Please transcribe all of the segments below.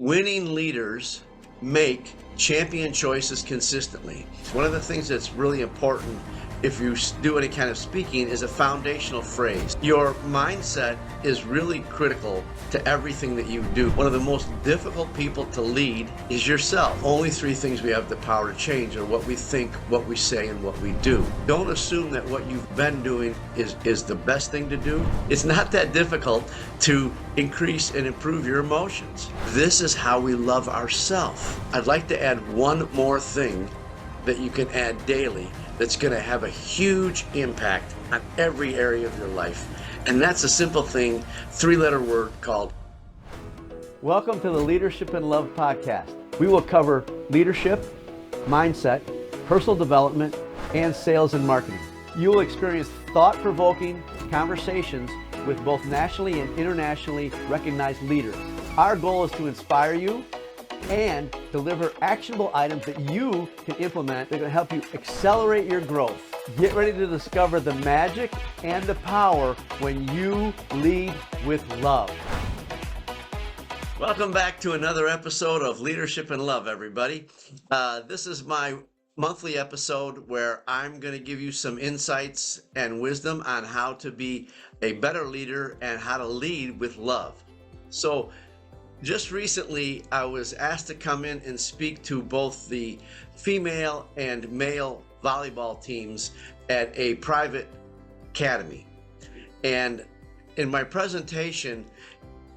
Winning leaders make champion choices consistently. One of the things that's really important if you do any kind of speaking is a foundational phrase. Your mindset is really critical to everything that you do. One of the most difficult people to lead is yourself. Only three things we have the power to change are what we think, what we say, and what we do. Don't assume that what you've been doing is the best thing to do. It's not that difficult to increase and improve your emotions. This is how we love ourselves. I'd like to add one more thing that you can add daily that's going to have a huge impact on every area of your life. And that's a simple thing, three-letter word called. Welcome to the Leadership and Love podcast. We will cover leadership, mindset, personal development, and sales and marketing. You will experience thought-provoking conversations with both nationally and internationally recognized leaders. Our goal is to inspire you and deliver actionable items that you can implement that are going to help you accelerate your growth. Get ready to discover the magic and the power when you lead with love. Welcome back to another episode of Leadership and Love, everybody. This is my monthly episode where I'm going to give you some insights and wisdom on how to be a better leader and how to lead with love. So, just recently, I was asked to come in and speak to both the female and male volleyball teams at a private academy. And in my presentation,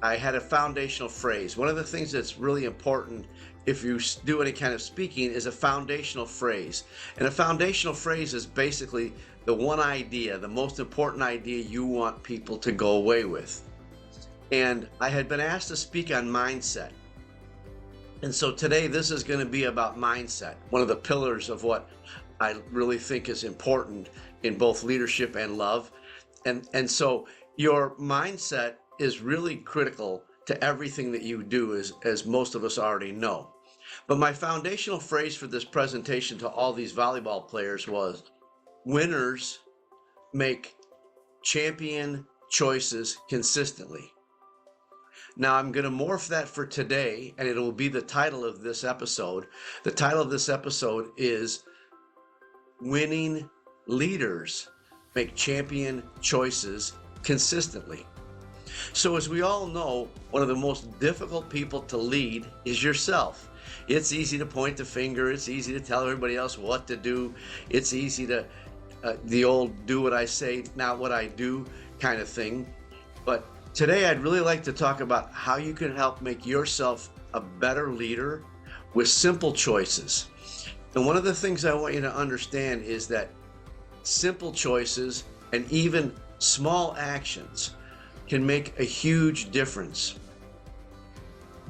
I had a foundational phrase. One of the things that's really important if you do any kind of speaking is a foundational phrase. And a foundational phrase is basically the one idea, the most important idea you want people to go away with. And I had been asked to speak on mindset. And so today this is going to be about mindset, one of the pillars of what I really think is important in both leadership and love. And so your mindset is really critical to everything that you do, as most of us already know. But my foundational phrase for this presentation to all these volleyball players was, winners make champion choices consistently. Now I'm going to morph that for today, and it will be the title of this episode. The title of this episode is Winning Leaders Make Champion Choices Consistently. So as we all know, one of the most difficult people to lead is yourself. It's easy to point the finger. It's easy to tell everybody else what to do. It's easy to, the old do what I say, not what I do kind of thing. But today, I'd really like to talk about how you can help make yourself a better leader with simple choices. And one of the things I want you to understand is that simple choices and even small actions can make a huge difference.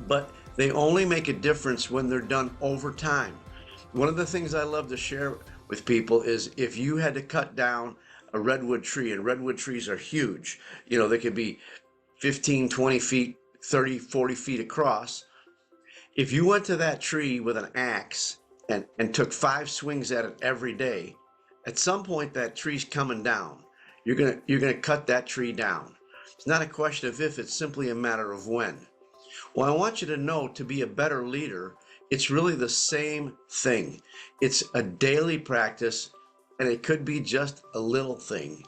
But they only make a difference when they're done over time. One of the things I love to share with people is if you had to cut down a redwood tree, and redwood trees are huge, they could be 15, 20 feet, 30, 40 feet across. If you went to that tree with an axe and took 5 swings at it every day, at some point that tree's coming down. You're gonna cut that tree down. It's not a question of if, it's simply a matter of when. Well, I want you to know, to be a better leader, it's really the same thing. It's a daily practice, and it could be just a little thing,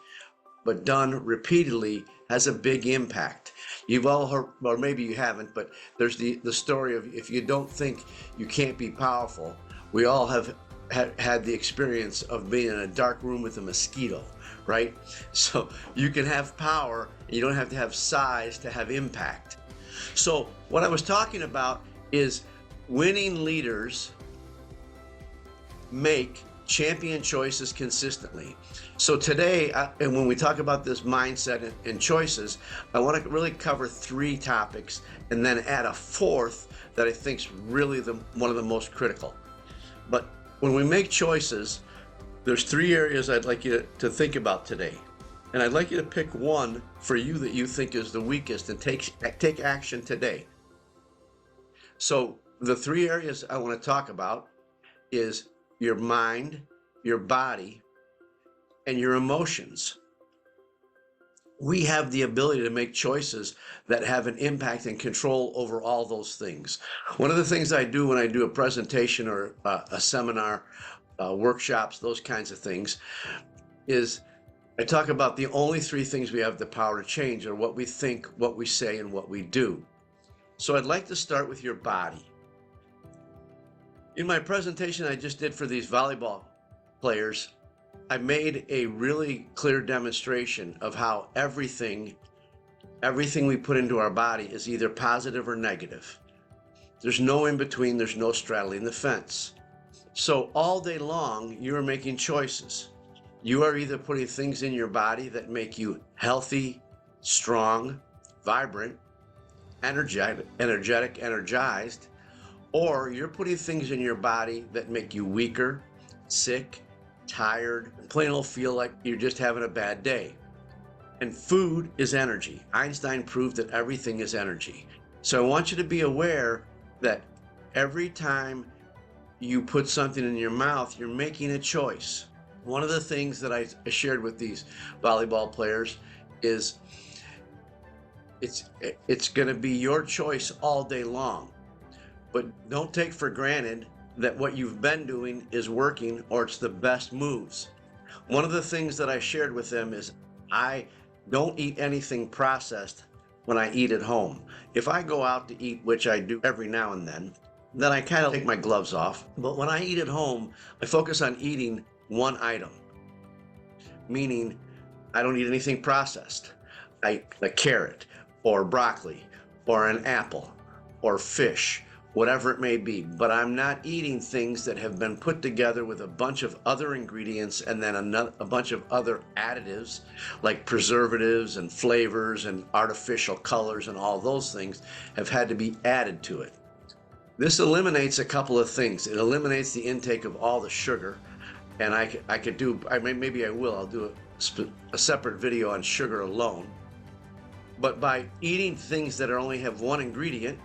but done repeatedly has a big impact. You've all heard, or maybe you haven't, but there's the story of, if you don't think you can't be powerful, we all have had the experience of being in a dark room with a mosquito, right? So you can have power, and you don't have to have size to have impact. So what I was talking about is winning leaders make champion choices consistently. So today, and when we talk about this mindset and choices, I want to really cover 3 topics and then add a 4th that I think is really one of the most critical. But when we make choices, there's 3 areas I'd like you to think about today. And I'd like you to pick one for you that you think is the weakest and take action today. So the 3 areas I want to talk about is your mind, your body, and your emotions. we have the ability to make choices that have an impact and control over all those things. One of the things I do when I do a presentation or a seminar, workshops, those kinds of things, is I talk about the only three things we have the power to change are what we think, what we say, and what we do. So I'd like to start with your body. In my presentation I just did for these volleyball players, I made a really clear demonstration of how everything we put into our body is either positive or negative. There's no in between, there's no straddling the fence. So all day long, you are making choices. You are either putting things in your body that make you healthy, strong, vibrant, energetic, energized, or you're putting things in your body that make you weaker, sick, tired, plain old feel like you're just having a bad day. And food is energy. Einstein proved that everything is energy. So I want you to be aware that every time you put something in your mouth, you're making a choice. One of the things that I shared with these volleyball players is it's going to be your choice all day long. But don't take for granted that what you've been doing is working or it's the best moves. One of the things that I shared with them is I don't eat anything processed when I eat at home. If I go out to eat, which I do every now and then I kind of take my gloves off. But when I eat at home, I focus on eating one item, meaning I don't eat anything processed. A carrot or broccoli or an apple or fish, whatever it may be, but I'm not eating things that have been put together with a bunch of other ingredients and then a bunch of other additives like preservatives and flavors and artificial colors, and all those things have had to be added to it. This eliminates a couple of things. It eliminates the intake of all the sugar, and I'll do a separate video on sugar alone. But by eating things that only have one ingredient,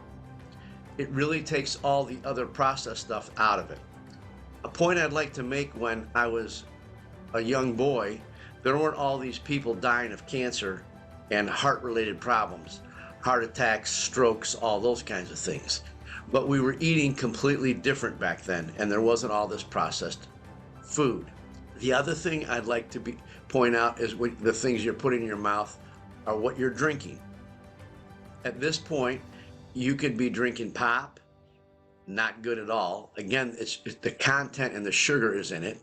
it really takes all the other processed stuff out of it. A point I'd like to make: when I was a young boy, there weren't all these people dying of cancer and heart-related problems, heart attacks, strokes, all those kinds of things. But we were eating completely different back then, and there wasn't all this processed food. The other thing I'd like to point out is the things you're putting in your mouth are what you're drinking. At this point, you could be drinking pop, not good at all. Again, it's the content and the sugar is in it.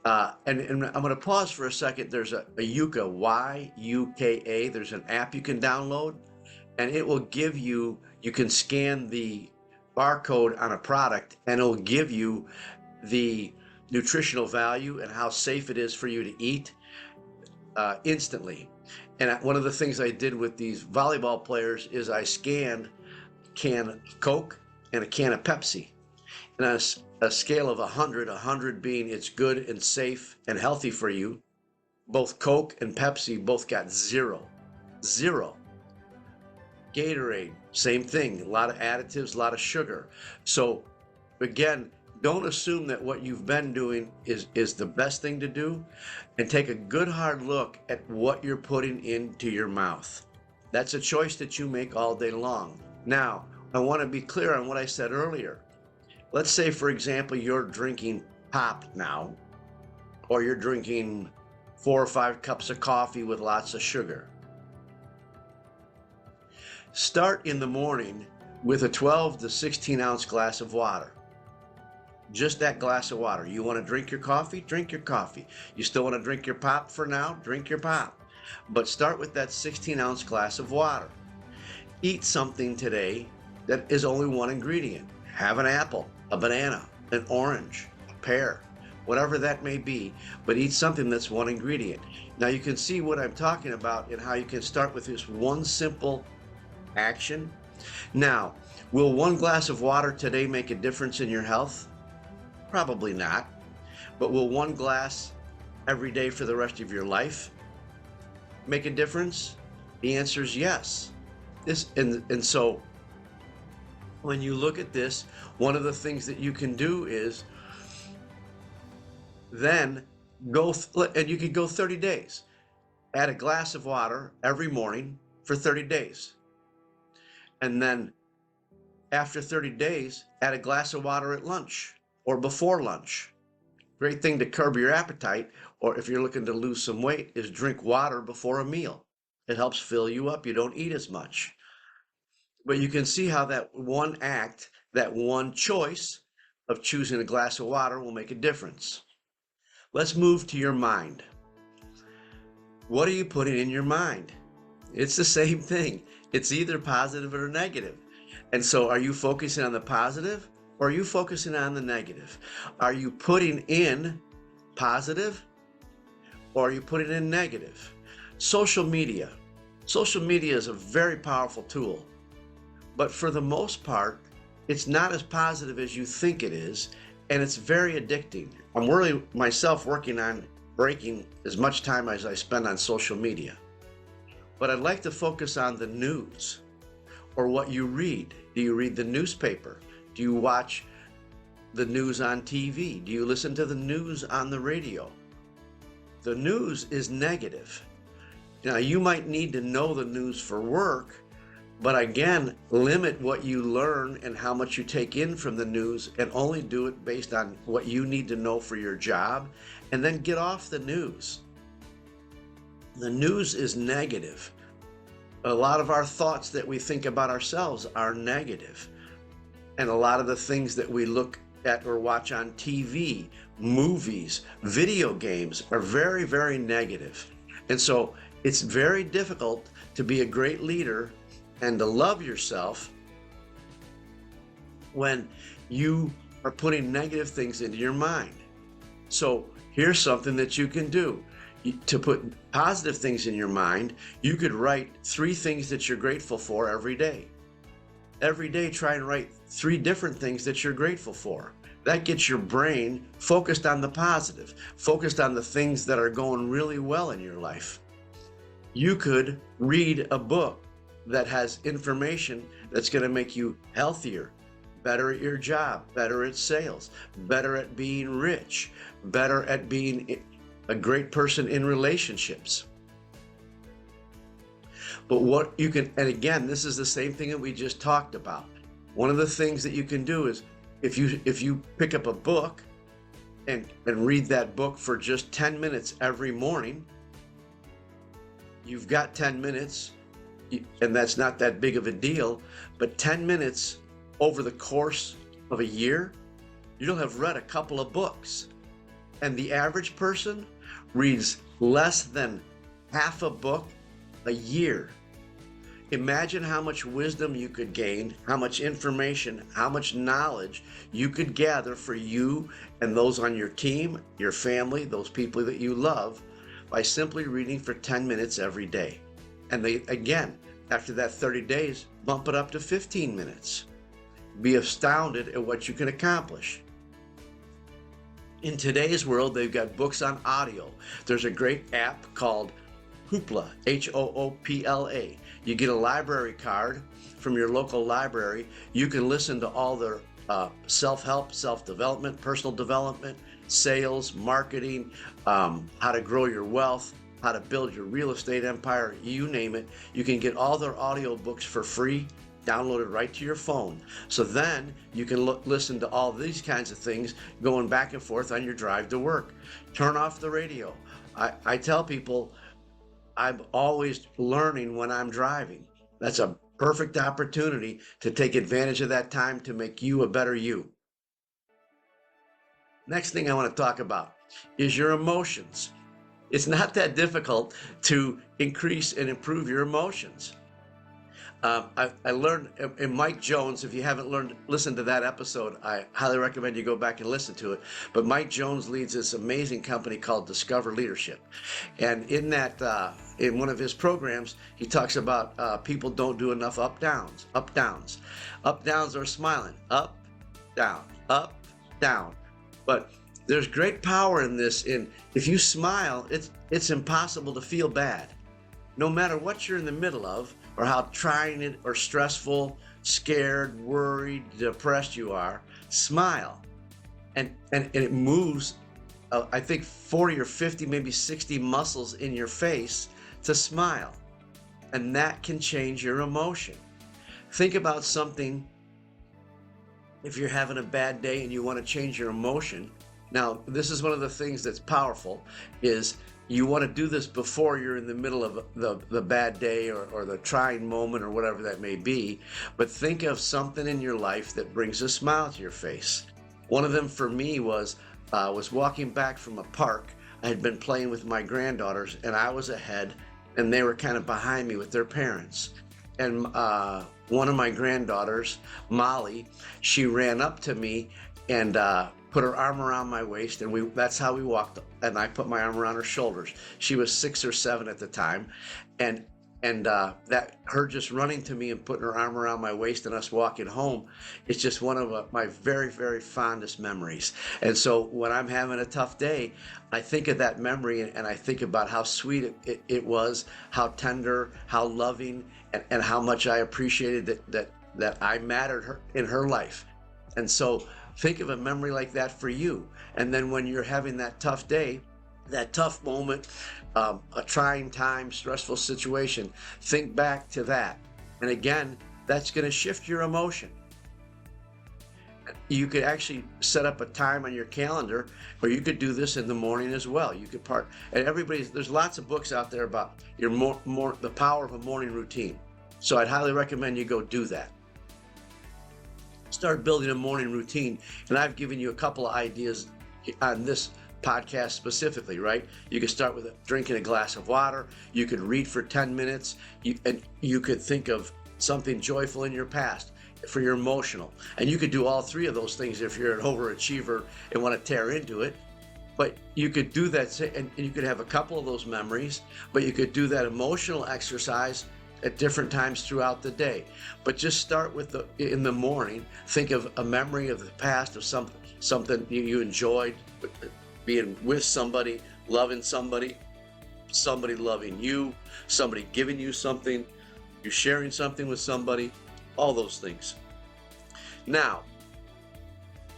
And I'm going to pause for a second. There's a YUKA, Y-U-K-A. There's an app you can download, and it will give you can scan the barcode on a product, and it'll give you the nutritional value and how safe it is for you to eat instantly. And one of the things I did with these volleyball players is I scanned a can of Coke and a can of Pepsi. And on a scale of 100 being it's good and safe and healthy for you, both Coke and Pepsi both got 0. Gatorade, same thing, a lot of additives, a lot of sugar. So again, don't assume that what you've been doing is the best thing to do, and take a good hard look at what you're putting into your mouth. That's a choice that you make all day long. Now, I want to be clear on what I said earlier. Let's say, for example, you're drinking pop now, or you're drinking 4 or 5 cups of coffee with lots of sugar. Start in the morning with a 12 to 16 ounce glass of water. Just that glass of water. You want to drink your coffee? Drink your coffee. You still want to drink your pop for now? Drink your pop. But start with that 16 ounce glass of water. Eat something today that is only one ingredient. Have an apple, a banana, an orange, a pear, whatever that may be, but eat something that's one ingredient. Now you can see what I'm talking about and how you can start with this one simple action. Now, will one glass of water today make a difference in your health? Probably not. But will one glass every day for the rest of your life make a difference? The answer is yes. And so when you look at this, one of the things that you can do is then and you could go 30 days. add a glass of water every morning for 30 days. And then after 30 days, add a glass of water at lunch or before lunch. Great thing to curb your appetite, or if you're looking to lose some weight, is drink water before a meal. It helps fill you up. You don't eat as much. But you can see how that one act, that one choice of choosing a glass of water will make a difference. Let's move to your mind. What are you putting in your mind? It's the same thing. It's either positive or negative. And so are you focusing on the positive or are you focusing on the negative? Are you putting in positive or are you putting in negative? Social media. Social media is a very powerful tool, but for the most part, it's not as positive as you think it is, and it's very addicting. I'm really myself working on breaking as much time as I spend on social media. But I'd like to focus on the news or what you read. Do you read the newspaper? Do you watch the news on TV? Do you listen to the news on the radio? The news is negative. Now, you might need to know the news for work, but again, limit what you learn and how much you take in from the news and only do it based on what you need to know for your job, and then get off the news. The news is negative. A lot of our thoughts that we think about ourselves are negative. And a lot of the things that we look at or watch on TV, movies, video games are very, very negative. And so it's very difficult to be a great leader and to love yourself when you are putting negative things into your mind. So here's something that you can do. To put positive things in your mind, you could write 3 things that you're grateful for every day. Every day, try and write 3 different things that you're grateful for. That gets your brain focused on the positive, focused on the things that are going really well in your life. You could read a book that has information that's going to make you healthier, better at your job, better at sales, better at being rich, better at being a great person in relationships. But what you can, and again, this is the same thing that we just talked about. One of the things that you can do is if you pick up a book and read that book for just 10 minutes every morning, you've got 10 minutes, and that's not that big of a deal, but 10 minutes over the course of a year, you'll have read a couple of books. And the average person reads less than half a book a year. Imagine how much wisdom you could gain, how much information, how much knowledge you could gather for you and those on your team, your family, those people that you love, by simply reading for 10 minutes every day. And they, again, after that 30 days, bump it up to 15 minutes. Be astounded at what you can accomplish. In today's world, they've got books on audio. There's a great app called HOOPLA, HOOPLA. You get a library card from your local library. You can listen to all their self-help, self-development, personal development, sales, marketing, how to grow your wealth, how to build your real estate empire, you name it. You can get all their audiobooks for free, downloaded right to your phone. So then you can listen to all these kinds of things going back and forth on your drive to work. Turn off the radio. I tell people I'm always learning when I'm driving. That's a perfect opportunity to take advantage of that time to make you a better you. Next thing I want to talk about is your emotions. It's not that difficult to increase and improve your emotions. I learned in Mike Jones, if you haven't listened to that episode, I highly recommend you go back and listen to it. But Mike Jones leads this amazing company called Discover Leadership. And in that, in one of his programs, he talks about people don't do enough up downs. Up downs are smiling. Up, down. But there's great power in this. If you smile, it's impossible to feel bad. No matter what you're in the middle of, or how trying it or stressful, scared, worried, depressed you are, smile. And it moves, I think 40 or 50, maybe 60 muscles in your face to smile, and that can change your emotion. Think about something. If you're having a bad day and you want to change your emotion, now this is one of the things that's powerful, is you want to do this before you're in the middle of the bad day or the trying moment or whatever that may be. But think of something in your life that brings a smile to your face. One of them for me was walking back from a park. I had been playing with my granddaughters, and I was ahead, and they were kind of behind me with their parents. And one of my granddaughters, Molly, she ran up to me and put her arm around my waist, and that's how we walked, and I put my arm around her shoulders. She was 6 or 7 at the time, and that her just running to me and putting her arm around my waist and us walking home, it's just one of my very, very fondest memories. And so when I'm having a tough day, I think of that memory, and I think about how sweet it was, how tender, how loving, and how much I appreciated that I mattered in her life. And so think of a memory like that for you. And then when you're having that tough day, that tough moment, a trying time, stressful situation, think back to that. And again, that's going to shift your emotion. You could actually set up a time on your calendar, or you could do this in the morning as well. You could and there's lots of books out there about the power of a morning routine. So I'd highly recommend you go do that. Start building a morning routine. And I've given you a couple of ideas on this podcast specifically, right? You could start with drinking a glass of water. You could read for 10 minutes. And you could think of something joyful in your past for your emotional. And you could do all 3 of those things if you're an overachiever and want to tear into it. But you could do that, and you could have a couple of those memories, but you could do that emotional exercise at different times throughout the day. But just start with in the morning, think of a memory of the past, of something you enjoyed, being with somebody, loving somebody, somebody loving you, somebody giving you something, you sharing something with somebody, all those things. Now,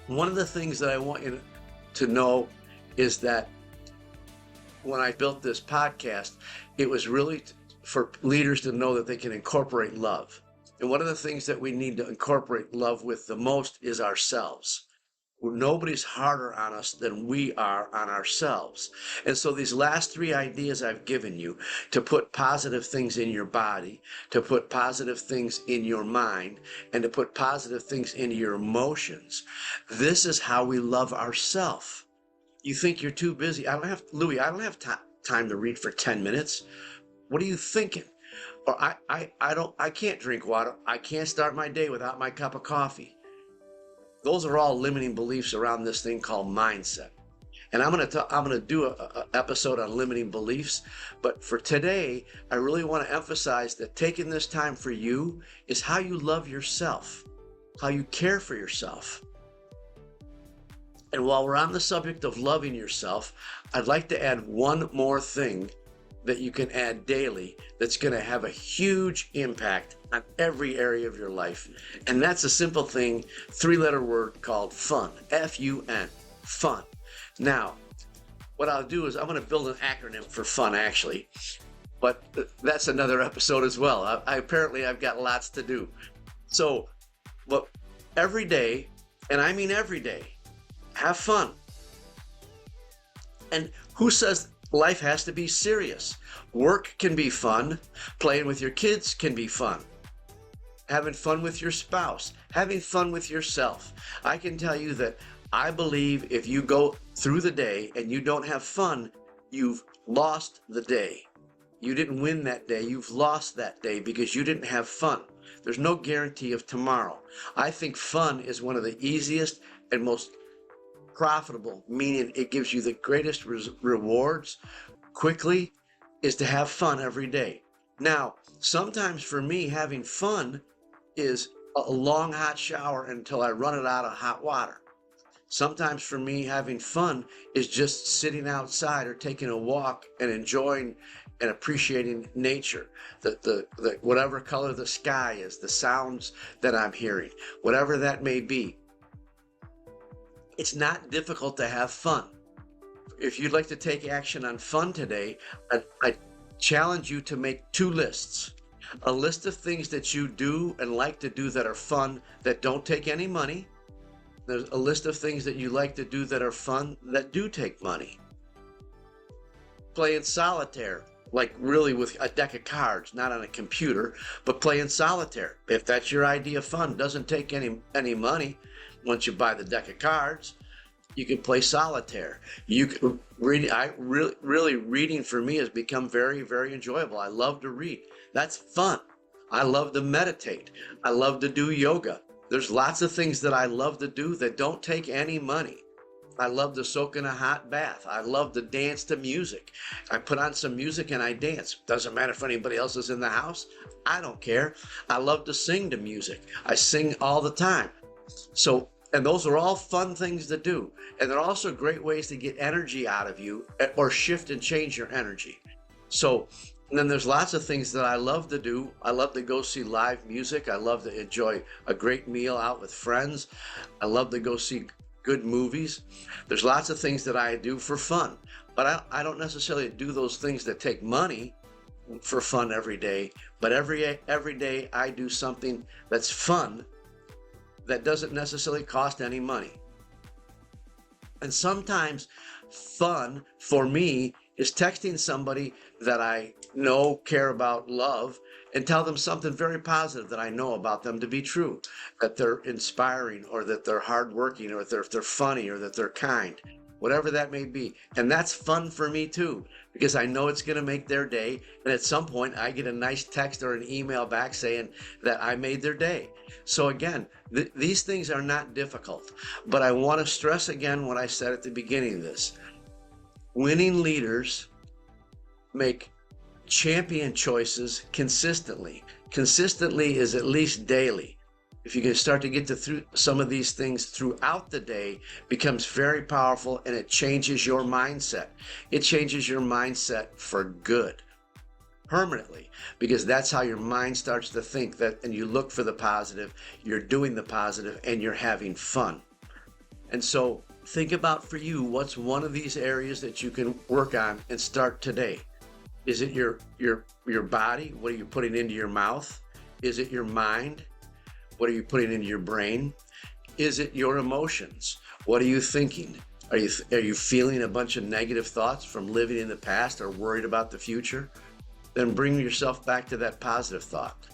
one of the things that I want you to know is that when I built this podcast, it was really for leaders to know that they can incorporate love. And one of the things that we need to incorporate love with the most is ourselves. Nobody's harder on us than we are on ourselves. And so these last 3 ideas I've given you, to put positive things in your body, to put positive things in your mind, and to put positive things into your emotions, this is how we love ourselves. You think you're too busy. Louie, I don't have time to read for 10 minutes. What are you thinking? Or I can't drink water. I can't start my day without my cup of coffee. Those are all limiting beliefs around this thing called mindset. And I'm going to do an episode on limiting beliefs. But for today, I really want to emphasize that taking this time for you is how you love yourself, how you care for yourself. And while we're on the subject of loving yourself, I'd like to add one more thing that you can add daily that's going to have a huge impact on every area of your life. And that's a simple thing, 3-letter word called fun, F-U-N, fun. Now, what I'll do is I'm going to build an acronym for fun, actually, but that's another episode as well. Apparently I've got lots to do. So, but every day, and I mean every day, have fun. And who says life has to be serious? Work can be fun. Playing with your kids can be fun. Having fun with your spouse. Having fun with yourself. I can tell you that I believe if you go through the day and you don't have fun, you've lost the day. You didn't win that day. You've lost that day because you didn't have fun. There's no guarantee of tomorrow. I think fun is one of the easiest and most profitable, meaning it gives you the greatest rewards quickly, is to have fun every day. Now, sometimes for me, having fun is a long hot shower until I run it out of hot water. Sometimes for me, having fun is just sitting outside or taking a walk and enjoying and appreciating nature, the whatever color the sky is, the sounds that I'm hearing, whatever that may be. It's not difficult to have fun. If you'd like to take action on fun today, challenge you to make 2 lists. A list of things that you do and like to do that are fun, that don't take any money. There's a list of things that you like to do that are fun, that do take money. Playing solitaire, like really with a deck of cards, not on a computer, but playing solitaire. If that's your idea of fun, doesn't take any money. Once you buy the deck of cards, you can play solitaire. You can read. Really reading for me has become very, very enjoyable. I love to read. That's fun. I love to meditate. I love to do yoga. There's lots of things that I love to do that don't take any money. I love to soak in a hot bath. I love to dance to music. I put on some music and I dance. Doesn't matter if anybody else is in the house. I don't care. I love to sing to music. I sing all the time. And those are all fun things to do. And they're also great ways to get energy out of you or shift and change your energy. And then there's lots of things that I love to do. I love to go see live music. I love to enjoy a great meal out with friends. I love to go see good movies. There's lots of things that I do for fun, but I don't necessarily do those things that take money for fun every day. But every day I do something that's fun that doesn't necessarily cost any money. And sometimes fun for me is texting somebody that I know, care about, love, and tell them something very positive that I know about them to be true, that they're inspiring, or that they're hardworking, or that they're funny, or that they're kind, whatever that may be. And that's fun for me too, because I know it's going to make their day. And at some point I get a nice text or an email back saying that I made their day. So again, these things are not difficult, but I want to stress again what I said at the beginning of this. Winning leaders make champion choices consistently. Consistently is at least daily. If you can start to get through some of these things throughout the day, becomes very powerful, and it changes your mindset. It changes your mindset for good, permanently, because that's how your mind starts to think, that, and you look for the positive, you're doing the positive, and you're having fun. And so think about, for you, what's one of these areas that you can work on and start today. Is it your body? What are you putting into your mouth? Is it your mind? What are you putting into your brain? Is it your emotions? What are you thinking? Are you feeling a bunch of negative thoughts from living in the past or worried about the future? Then bring yourself back to that positive thought.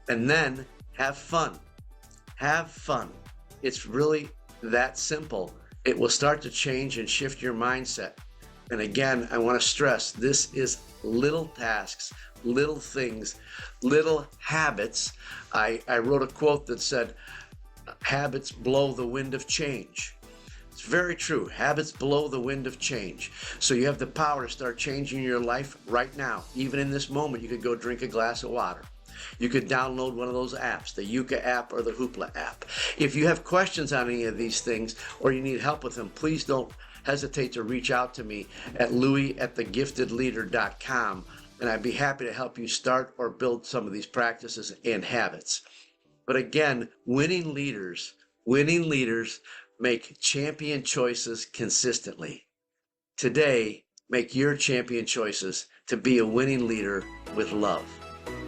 And then have fun. Have fun. It's really that simple. It will start to change and shift your mindset. And again, I want to stress, this is little tasks, little things, little habits. I wrote a quote that said, habits blow the wind of change. It's very true. Habits blow the wind of change. So you have the power to start changing your life right now. Even in this moment, you could go drink a glass of water. You could download one of those apps, the YUKA app or the HOOPLA app. If you have questions on any of these things, or you need help with them, please don't hesitate to reach out to me at Louie@TheGiftedLeader.com, and I'd be happy to help you start or build some of these practices and habits. But again, winning leaders make champion choices consistently. Today, make your champion choices to be a winning leader with love.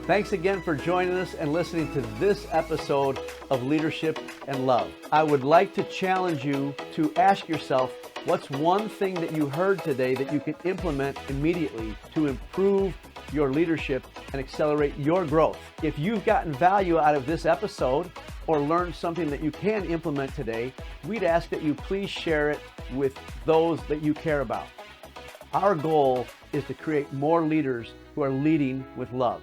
Thanks again for joining us and listening to this episode of Leadership and Love. I would like to challenge you to ask yourself, what's one thing that you heard today that you can implement immediately to improve your leadership and accelerate your growth? If you've gotten value out of this episode or learned something that you can implement today, we'd ask that you please share it with those that you care about. Our goal is to create more leaders who are leading with love.